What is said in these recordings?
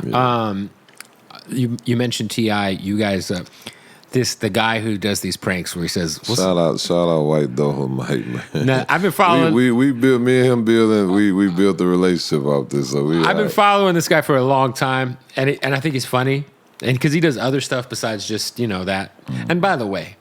Yeah. You mentioned T.I. You guys, the guy who does these pranks where he says, shout out White Dog Mike, man. Nah, I've been following. We built, me and him building. We built the relationship off this. So I've been following this guy for a long time, and I think he's funny, and because he does other stuff besides just that. And by the way,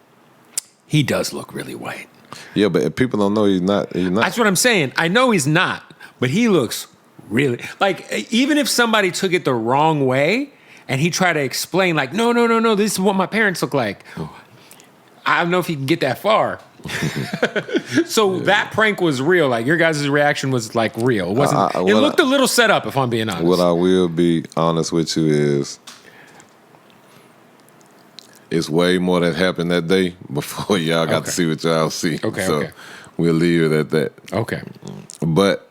he does look really white. Yeah, but if people don't know he's not. That's what I'm saying. I know he's not, but he looks really like. Even if somebody took it the wrong way. And he tried to explain, like, no, this is what my parents look like. I don't know if he can get that far. So that prank was real. Like, your guys' reaction was, like, real. It wasn't. It looked a little set up, if I'm being honest. What I will be honest with you is, it's way more that happened that day before y'all got to see what y'all see. Okay. We'll leave it at that. Okay. But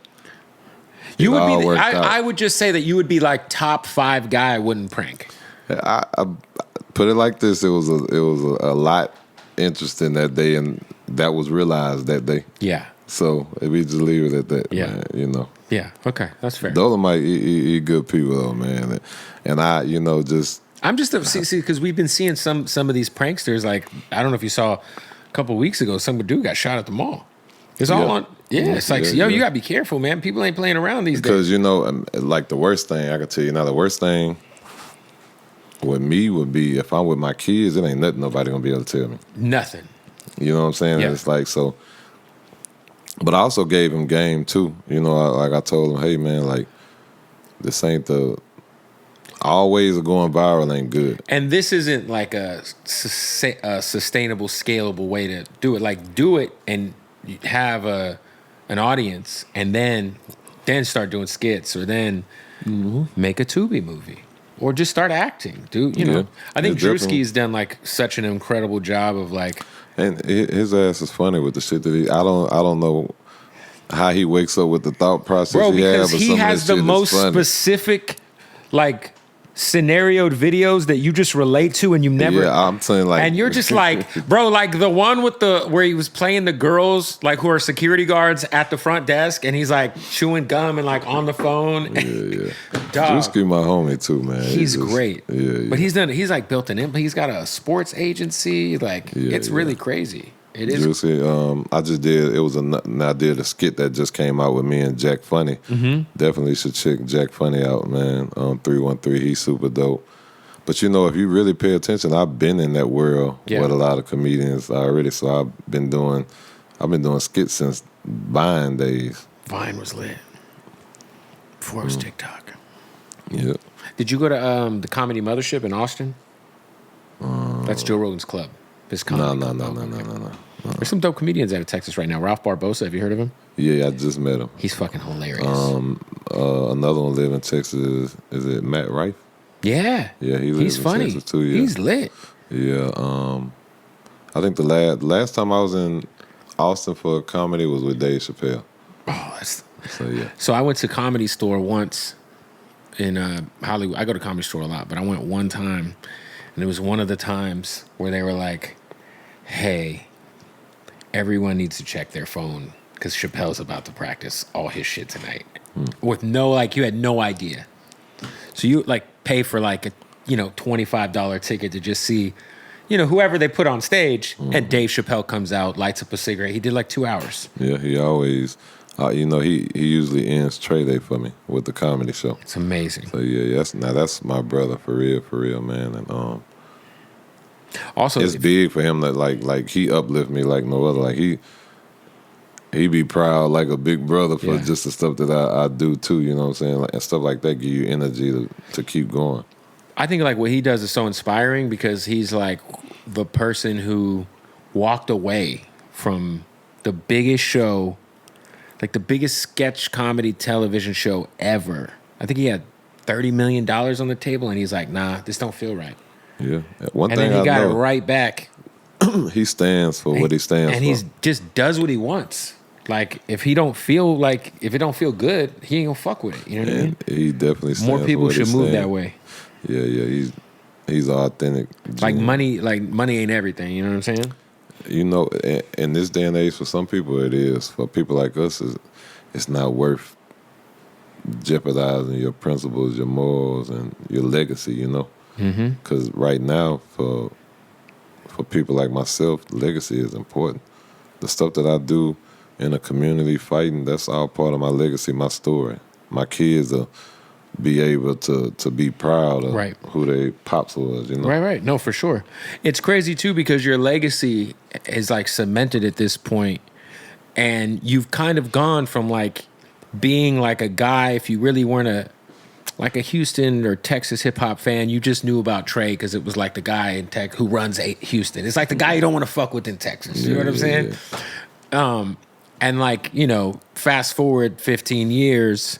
you would be. I would just say that you would be like top 5 guy I wouldn't prank. I put it like this: it was a lot interesting that day, and that was realized that day. Yeah. So we just leave it at that. Yeah. Man, Yeah. Okay, that's fair. Dolomite, he good people though, man, and I, just. I'm just see because we've been seeing some of these pranksters. Like, I don't know if you saw a couple of weeks ago, some dude got shot at the mall. It's all on. Yeah, it's like, you gotta be careful, man. People ain't playing around these days. Because, like the worst thing, I can tell you now, the worst thing with me would be if I'm with my kids, it ain't nothing nobody gonna be able to tell me. Nothing. You know what I'm saying? Yeah. It's like, so. But I also gave him game too. Like I told him, hey man, like, this ain't the. All ways of going viral ain't good. And this isn't like a sustainable, scalable way to do it. Like, do it and have an audience, and then start doing skits, or then make a Tubi movie, or just start acting. I think Drewski's done like such an incredible job of like. And his ass is funny with the shit that I don't know how he wakes up with the thought process. Bro, because he has the most specific, like, scenarioed videos that you just relate to, and you never. Yeah, I'm saying like, and you're just like, bro, like the one with where he was playing the girls, like who are security guards at the front desk, and he's like chewing gum and like on the phone. Yeah. Dog. Drewski, my homie too, man. He's great. Yeah. But he's like built he's got a sports agency. Like, it's really crazy. It is. Drewski, I just did. I did a skit that just came out with me and Jack Funny. Mm-hmm. Definitely should check Jack Funny out, man. 313, he's super dope. But if you really pay attention, I've been in that world with a lot of comedians already. So I've been doing skits since Vine days. Vine was lit before it was TikTok. Yeah. Did you go to the Comedy Mothership in Austin? That's Joe Rogan's club. His comedy. No. There's some dope comedians out of Texas right now. Ralph Barbosa, have you heard of him? Yeah, I just met him. He's fucking hilarious. Another one live in Texas. Is it Matt Rife? Yeah. Yeah, he's funny. Texas too. Yeah. He's lit. Yeah. I think the last time I was in Austin for comedy was with Dave Chappelle. Oh, that's. So yeah. So I went to Comedy Store once in Hollywood. I go to Comedy Store a lot, but I went one time, and it was one of the times where they were like, hey, everyone needs to check their phone because Chappelle's about to practice all his shit tonight. With you had no idea. So you pay for a $25 ticket to just see, whoever they put on stage, and Dave Chappelle comes out, lights up a cigarette. He did 2 hours. Yeah, he always, he usually ends Trae Day for me with the comedy show. It's amazing. So yeah, that's my brother for real, man. And also, it's big for him that like he uplift me like no other. Like he be proud like a big brother for just the stuff that I do too. You know what I'm saying? And stuff like that give you energy to keep going. I think what he does is so inspiring because he's like the person who walked away from the biggest show, like the biggest sketch comedy television show ever. I think he had $30 million on the table, and he's like, nah, this don't feel right. Yeah. One thing he got it right back. He stands for what he stands for. And he just does what he wants. Like, if it don't feel good, he ain't gonna fuck with it. You know what I mean? He definitely stands More people for should move that way. Yeah. He's authentic. Like money ain't everything. You know what I'm saying? In this day and age, for some people it is. For people like us, it's not worth jeopardizing your principles, your morals, and your legacy. You know, because right now for people like myself, legacy is important. The stuff that I do in a community fighting, that's all part of my legacy, my story. My kids will be able to be proud of Right. who they pops was, you know. Right. No, for sure. It's crazy too because your legacy is like cemented at this point, and you've kind of gone from like being like a guy. If you really weren't a Houston or Texas hip hop fan, you just knew about Trae because it was like the guy in Tech who runs Houston. It's like the guy you don't want to fuck with in Texas. You know what I'm saying? Yeah. And like, you know, fast forward 15 years,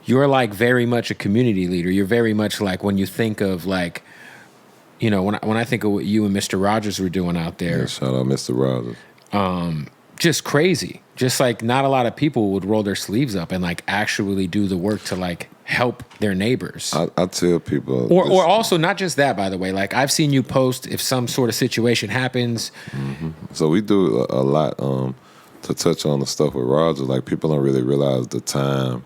you're like very much a community leader. You're very much like when you think of like, you know, when I think of what you and Mr. Rogers were doing out there. Yeah, shout out Mr. Rogers. Just crazy. Just like not a lot of people would roll their sleeves up and like actually do the work to like help their neighbors. I tell people, or also not just that, by the way. Like I've seen you post if some sort of situation happens. So we do a lot to touch on the stuff with Rogers. Like people don't really realize the time.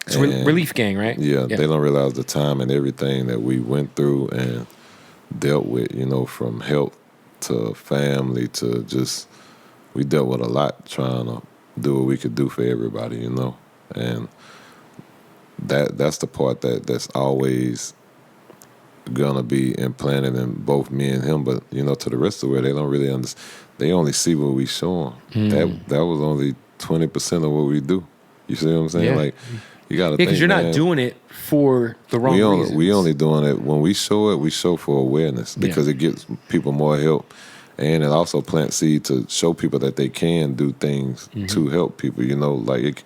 It's Relief Gang, right? Yeah, they don't realize the time and everything that we went through and dealt with. You know, from health to family to just. We dealt with a lot trying to do what we could do for everybody, you know, and that's the part that's always gonna be implanted in both me and him. But you know, to the rest of the world, they don't really understand. They only see what we show them. That was only 20% of what we do. You see what I'm saying? Yeah. Like you got to because you're not doing it for the wrong reasons. We only doing it when we show it. We show for awareness because it gives people more help. And it also plants seed to show people that they can do things to help people. You know, like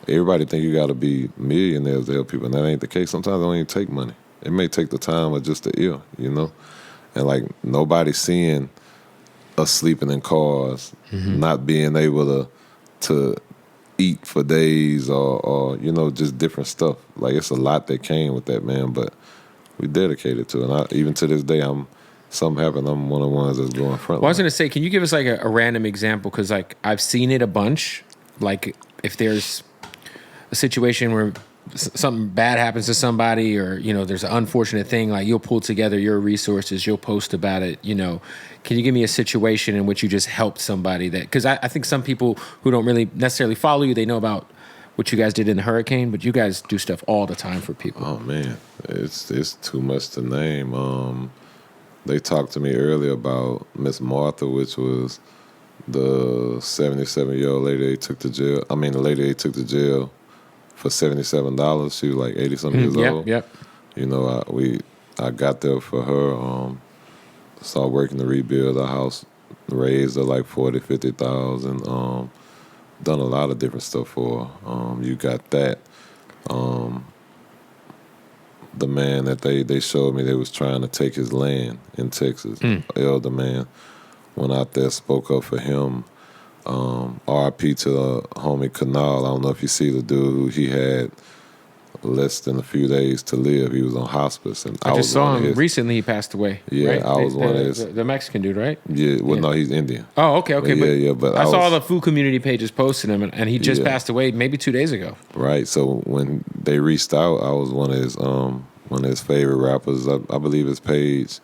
everybody think you got to be millionaires to help people, and that ain't the case. Sometimes it don't even take money. It may take the time of just the ear, you know. And like nobody seeing us sleeping in cars, not being able to eat for days, or you know, just different stuff. Like it's a lot that came with that, man. But we dedicated to it. And even to this day, something happened, I'm one of the ones that's going front. Well, I was going to say, can you give us like a random example? Because like I've seen it a bunch. Like if there's a situation where something bad happens to somebody, or you know, there's an unfortunate thing, like you'll pull together your resources, you'll post about it. You know, can you give me a situation in which you just helped somebody that? Because I think some people who don't really necessarily follow you, they know about what you guys did in the hurricane, but you guys do stuff all the time for people. Oh man, it's too much to name. They talked to me earlier about Miss Martha, which was the 77-year-old lady they took to jail. I mean, the lady they took to jail for $77. She was like 80-something years old. Yep. You know, I got there for her. Started working to rebuild her house, raised her like 40, 50,000. Done a lot of different stuff for her. You got that. The man that they showed me, they was trying to take his land in Texas. Elder man went out there, spoke up for him. RIP to the homie Canal. I don't know if you see the dude. He had less than a few days to live. He was on hospice. And I just saw him recently. He passed away. Yeah, right? I was one of his. The Mexican dude, right? Yeah, well, no, he's Indian. Oh, okay. But I saw all the food community pages posting him, and he just passed away maybe 2 days ago. Right. So when they reached out, I was one of his favorite rappers. I believe his page.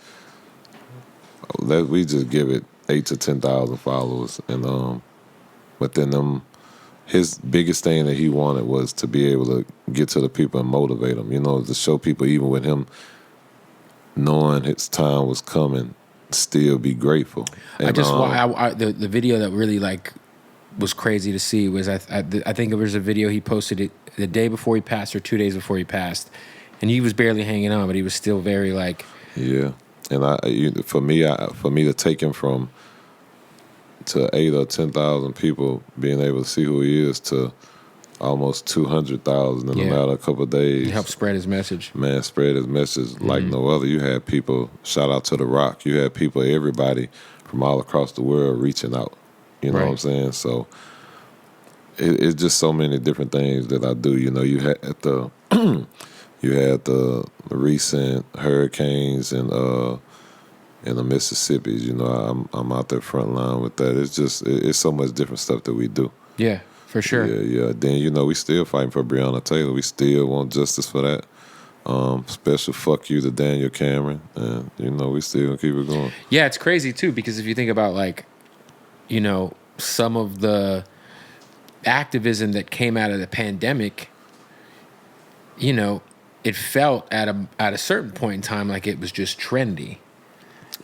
We just give it 8,000 to 10,000 followers, and within his biggest thing that he wanted was to be able to get to the people and motivate them. You know, to show people, even with him knowing his time was coming, still be grateful. And, the video that really like was crazy to see was I think it was a video he posted it the day before he passed or 2 days before he passed, and he was barely hanging on, but he was still very like. Yeah, and for me to take him from to 8,000 or 10,000 people being able to see who he is to almost 200,000 in a matter of a couple of days. He helped spread his message. Man, spread his message like no other. You had people, shout out to The Rock, you had people, everybody from all across the world reaching out. You know what I'm saying? So it's just so many different things that I do. You know, you had the recent hurricanes and in the Mississippi. You know, I'm out there front line with that. It's so much different stuff that we do. Yeah. For sure. Yeah. Then, we still fighting for Breonna Taylor. We still want justice for that. Special fuck you to Daniel Cameron. And, we still gonna keep it going. Yeah, it's crazy, too, because if you think about, like, some of the activism that came out of the pandemic, it felt at a certain point in time like it was just trendy.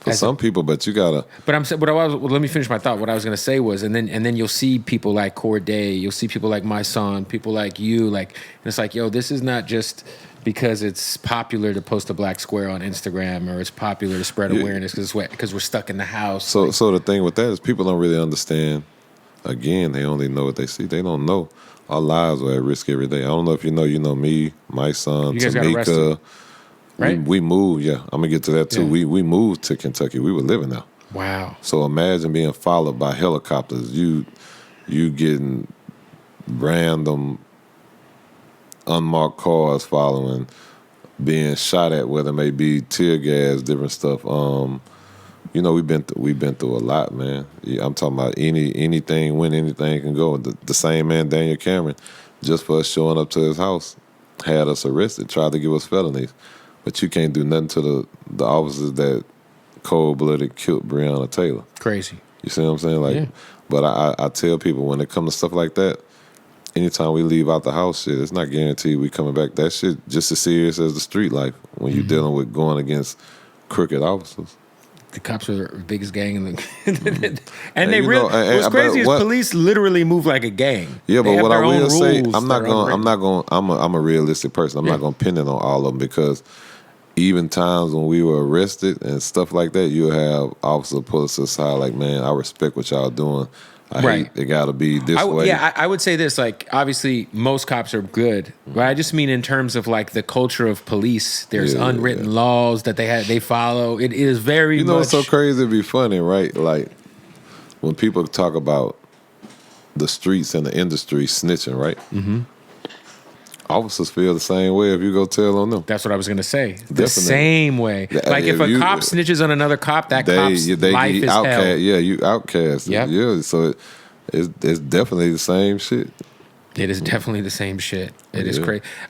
For some people, but you gotta. But let me finish my thought. What I was gonna say was, and then you'll see people like Corday, you'll see people like my son, people like you, and it's like, yo, this is not just because it's popular to post a black square on Instagram or it's popular to spread awareness because we're stuck in the house. So the thing with that is people don't really understand. Again, they only know what they see. They don't know our lives are at risk every day. I don't know if you know me, my son, you guys got arrested, Tamika. right? We moved, yeah. I'm gonna get to that too. Yeah. We moved to Kentucky. We were living there. Wow. So imagine being followed by helicopters. You getting random unmarked cars following, being shot at, whether it may be tear gas, different stuff. We've been through a lot, man. Yeah, I'm talking about anything when anything can go. The same man, Daniel Cameron, just for us showing up to his house, had us arrested, tried to give us felonies. But you can't do nothing to the officers that cold-blooded killed Breonna Taylor. Crazy. You see what I'm saying? Yeah. But I tell people when it comes to stuff like that, anytime we leave out the house, shit, it's not guaranteed we coming back. That shit just as serious as the street life when you're dealing with going against crooked officers. The cops are the biggest gang in the and they really. What's crazy is police literally move like a gang. Yeah, but what I will say, I'm a realistic person. I'm not gonna pin it on all of them because even times when we were arrested and stuff like that, you'll have officers pull us aside like, man, I respect what y'all doing. I hate it gotta be this way. Yeah, I would say this, like, obviously most cops are good, but I just mean in terms of like the culture of police, there's unwritten laws that they follow. It is very much... it's so crazy, it'd be funny, right? Like when people talk about the streets and the industry snitching, right? Mm-hmm. Officers feel the same way if you go tell on them. That's what I was going to say. The same way. Like if a cop snitches on another cop, cop's life is hell. Yeah, you outcast. Yep. Yeah, so it's definitely the same shit. It is definitely the same shit. It is crazy.